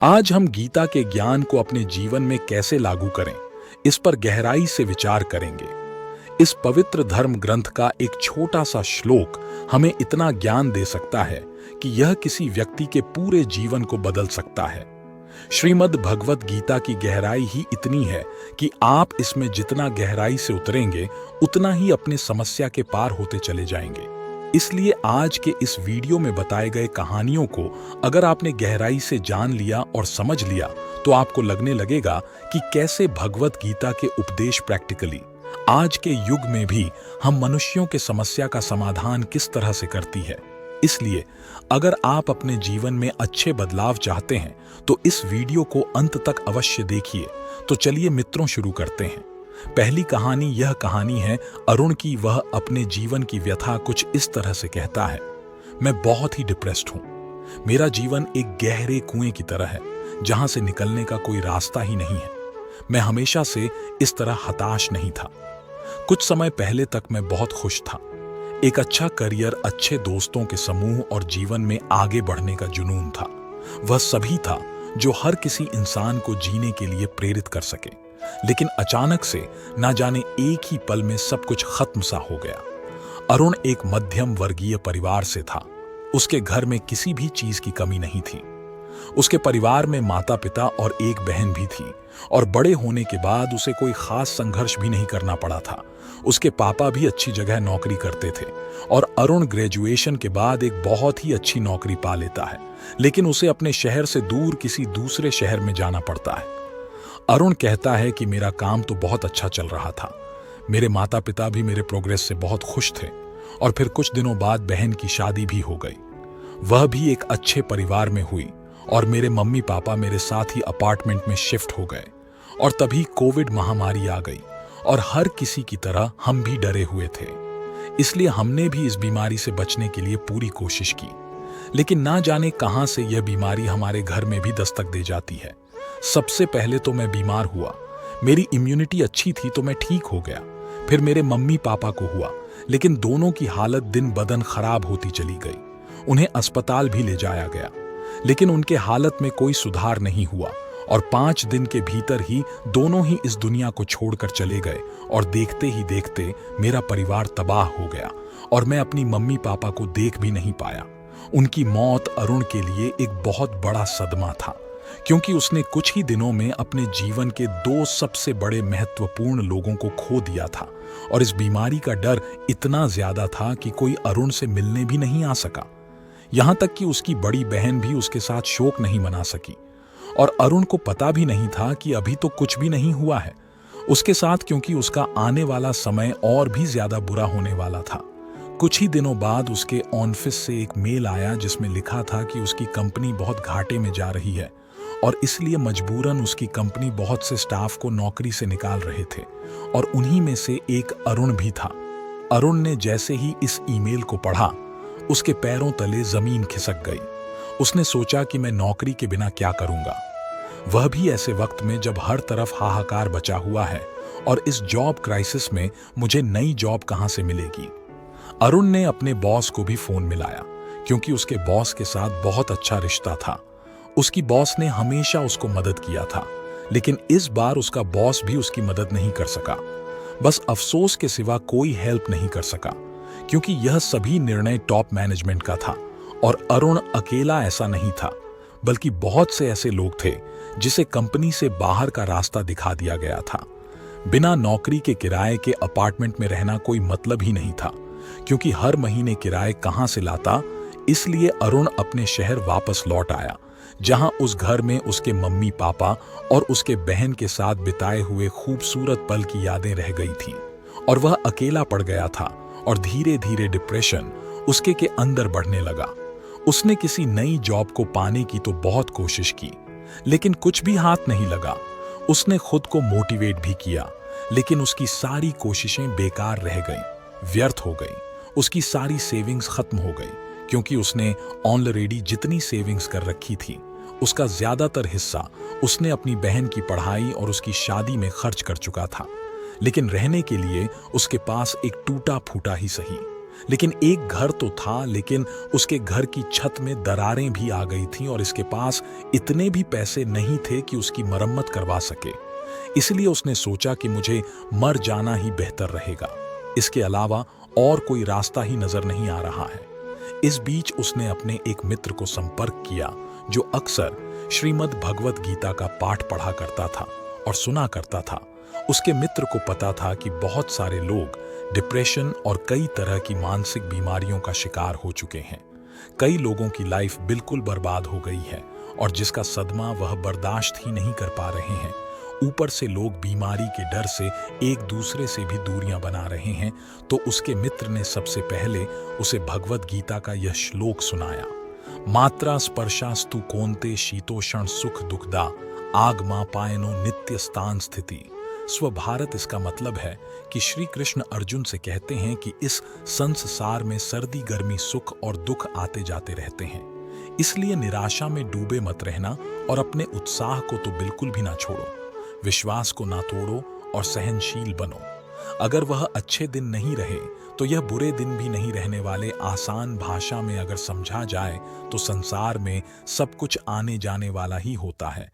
आज हम गीता के ज्ञान को अपने जीवन में कैसे लागू करें, इस पर गहराई से विचार करेंगे। इस पवित्र धर्म ग्रंथ का एक छोटा सा श्लोक हमें इतना ज्ञान दे सकता है कि यह किसी व्यक्ति के पूरे जीवन को बदल सकता है। श्रीमद् भगवत गीता की गहराई ही इतनी है कि आप इसमें जितना गहराई से उतरेंगे, उतना ही अपने समस्या के पार होते चले जाएंगे। इसलिए आज के इस वीडियो में बताए गए कहानियों को अगर आपने गहराई से जान लिया और समझ लिया, तो आपको लगने लगेगा कि कैसे भगवत गीता के उपदेश प्रैक्टिकली आज के युग में भी हम मनुष्यों के समस्या का समाधान किस तरह से करती है। इसलिए अगर आप अपने जीवन में अच्छे बदलाव चाहते हैं तो इस वीडियो को अंत तक अवश्य देखिए। तो चलिए मित्रों, शुरू करते हैं। पहली कहानी यह कहानी है अरुण की। वह अपने जीवन की व्यथा कुछ इस तरह से कहता है। मैं बहुत ही डिप्रेस्ड हूं। मेरा जीवन एक गहरे कुएं की तरह है जहां से निकलने का कोई रास्ता ही नहीं है। मैं हमेशा से इस तरह हताश नहीं था। कुछ समय पहले तक मैं बहुत खुश था। एक अच्छा करियर, अच्छे दोस्तों के समूह और जीवन में आगे बढ़ने का जुनून था। वह सभी था जो हर किसी इंसान को जीने के लिए प्रेरित कर सके। लेकिन अचानक से ना जाने एक ही पल में सब कुछ खत्म सा हो गया। अरुण एक मध्यम वर्गीय परिवार से था। उसके घर में किसी भी चीज की कमी नहीं थी। उसके परिवार में माता पिता और एक बहन भी थी, और बड़े होने के बाद उसे कोई खास संघर्ष भी नहीं करना पड़ा था। उसके पापा भी अच्छी जगह नौकरी करते थे और अरुण ग्रेजुएशन के बाद एक बहुत ही अच्छी नौकरी पा लेता है। लेकिन उसे अपने शहर से दूर किसी दूसरे शहर में जाना पड़ता है। अरुण कहता है कि मेरा काम तो बहुत अच्छा चल रहा था। मेरे माता पिता भी मेरे प्रोग्रेस से बहुत खुश थे, और फिर कुछ दिनों बाद बहन की शादी भी हो गई। वह भी एक अच्छे परिवार में हुई, और मेरे मम्मी पापा मेरे साथ ही अपार्टमेंट में शिफ्ट हो गए। और तभी कोविड महामारी आ गई, और हर किसी की तरह हम भी डरे हुए थे। इसलिए हमने भी इस बीमारी से बचने के लिए पूरी कोशिश की। लेकिन ना जाने कहां से यह बीमारी हमारे घर में भी दस्तक दे जाती है। सबसे पहले तो मैं बीमार हुआ। मेरी इम्यूनिटी अच्छी थी तो मैं ठीक हो गया। फिर मेरे मम्मी पापा को हुआ, लेकिन दोनों की हालत दिन ब दिन खराब होती चली गई। उन्हें अस्पताल भी ले जाया गया, लेकिन उनके हालत में कोई सुधार नहीं हुआ, और 5 दिन के भीतर ही दोनों ही इस दुनिया को छोड़कर चले गए। और देखते ही देखते मेरा परिवार तबाह हो गया, और मैं अपनी मम्मी पापा को देख भी नहीं पाया। उनकी मौत अरुण के लिए एक बहुत बड़ा सदमा था, क्योंकि उसने कुछ ही दिनों में अपने जीवन के 2 सबसे बड़े महत्वपूर्ण लोगों को खो दिया था। और इस बीमारी का डर इतना ज्यादा था कि कोई अरुण से मिलने भी नहीं आ सका। यहां तक कि उसकी बड़ी बहन भी उसके साथ शोक नहीं मना सकी। और अरुण को पता भी नहीं था कि अभी तो कुछ भी नहीं हुआ है उसके साथ, क्योंकि उसका आने वाला समय और भी ज्यादा बुरा होने वाला था। कुछ ही दिनों बाद उसके ऑफिस से एक मेल आया जिसमें लिखा था कि उसकी कंपनी बहुत घाटे में जा रही है, और इसलिए मजबूरन उसकी कंपनी बहुत से स्टाफ को नौकरी से निकाल रहे थे, और उन्हीं में से एक अरुण भी था। अरुण ने जैसे ही इस ईमेल को पढ़ा, उसके पैरों तले जमीन खिसक गई। उसने सोचा कि मैं नौकरी के बिना क्या करूंगा, वह भी ऐसे वक्त में जब हर तरफ हाहाकार बचा हुआ है, और इस जॉब क्राइसिस में मुझे नई जॉब कहां से मिलेगी। अरुण ने अपने बॉस को भी फोन मिलाया, क्योंकि उसके बॉस के साथ बहुत अच्छा रिश्ता था। उसकी बॉस ने हमेशा उसको मदद किया था, लेकिन इस बार उसका बॉस भी उसकी मदद नहीं कर सका। बस अफसोस के सिवा कोई हेल्प नहीं कर सका, क्योंकि यह सभी निर्णय टॉप मैनेजमेंट का था। और अरुण अकेला ऐसा नहीं था, बल्कि बहुत से ऐसे लोग थे जिसे कंपनी से बाहर का रास्ता दिखा दिया गया था। बिना नौकरी के किराए के अपार्टमेंट में रहना कोई मतलब ही नहीं था, क्योंकि हर महीने किराए कहां से लाता। इसलिए अरुण अपने शहर वापस लौट आया, जहां उस घर में उसके मम्मी पापा और उसके बहन के साथ बिताए हुए खूबसूरत पल की यादें रह गई थीं। और वह अकेला पड़ गया था, और धीरे धीरे डिप्रेशन उसके के अंदर बढ़ने लगा। उसने किसी नई जॉब को पाने की तो बहुत कोशिश की, लेकिन कुछ भी हाथ नहीं लगा। उसने खुद को मोटिवेट भी किया, लेकिन उसकी सारी कोशिशें बेकार रह गईं, व्यर्थ हो गई। उसकी सारी सेविंग्स खत्म हो गई, क्योंकि उसने ऑलरेडी जितनी सेविंग्स कर रखी थी, उसका ज्यादातर हिस्सा उसने अपनी बहन की पढ़ाई और उसकी शादी में खर्च कर चुका था। लेकिन रहने के लिए उसके पास एक टूटा फूटा ही सही, लेकिन एक घर तो था, लेकिन उसके घर की छत में दरारें भी आ गई थीं और इसके पास इतने भी पैसे नहीं थे कि उसकी मरम्मत करवा सके। इसलिए उसने सोचा कि मुझे मर जाना ही बेहतर रहेगा। इसके अलावा और कोई रास्ता ही नजर नहीं आ रहा है। इस बीच उसने अपने एक मित्र को संपर्क किया जो अक्सर श्रीमद् भगवत गीता का पाठ पढ़ा करता था और सुना करता था। उसके मित्र को पता था कि बहुत सारे लोग डिप्रेशन और कई तरह की मानसिक बीमारियों का शिकार हो चुके हैं। कई लोगों की लाइफ बिल्कुल बर्बाद हो गई है और जिसका सदमा वह बर्दाश्त ही नहीं कर पा रहे हैं। ऊपर से लोग बीमारी के डर से एक दूसरे से भी दूरियां बना रहे हैं। तो उसके मित्र ने सबसे पहले उसे भगवत गीता का यह श्लोक सुनाया, मात्रा स्पर्शास्तु कोन्ते शीतोषण सुख दुखदा आगमा पायनो नित्य स्थान स्थिति। स्वभारत इसका मतलब है कि श्री कृष्ण अर्जुन से कहते हैं कि इस संसार में सर्दी गर्मी सुख और दुख आते जाते रहते हैं, इसलिए निराशा में डूबे मत रहना और अपने उत्साह को तो बिल्कुल भी ना छोड़ो। विश्वास को ना तोड़ो और सहनशील बनो। अगर वह अच्छे दिन नहीं रहे तो यह बुरे दिन भी नहीं रहने वाले। आसान भाषा में अगर समझा जाए तो संसार में सब कुछ आने जाने वाला ही होता है।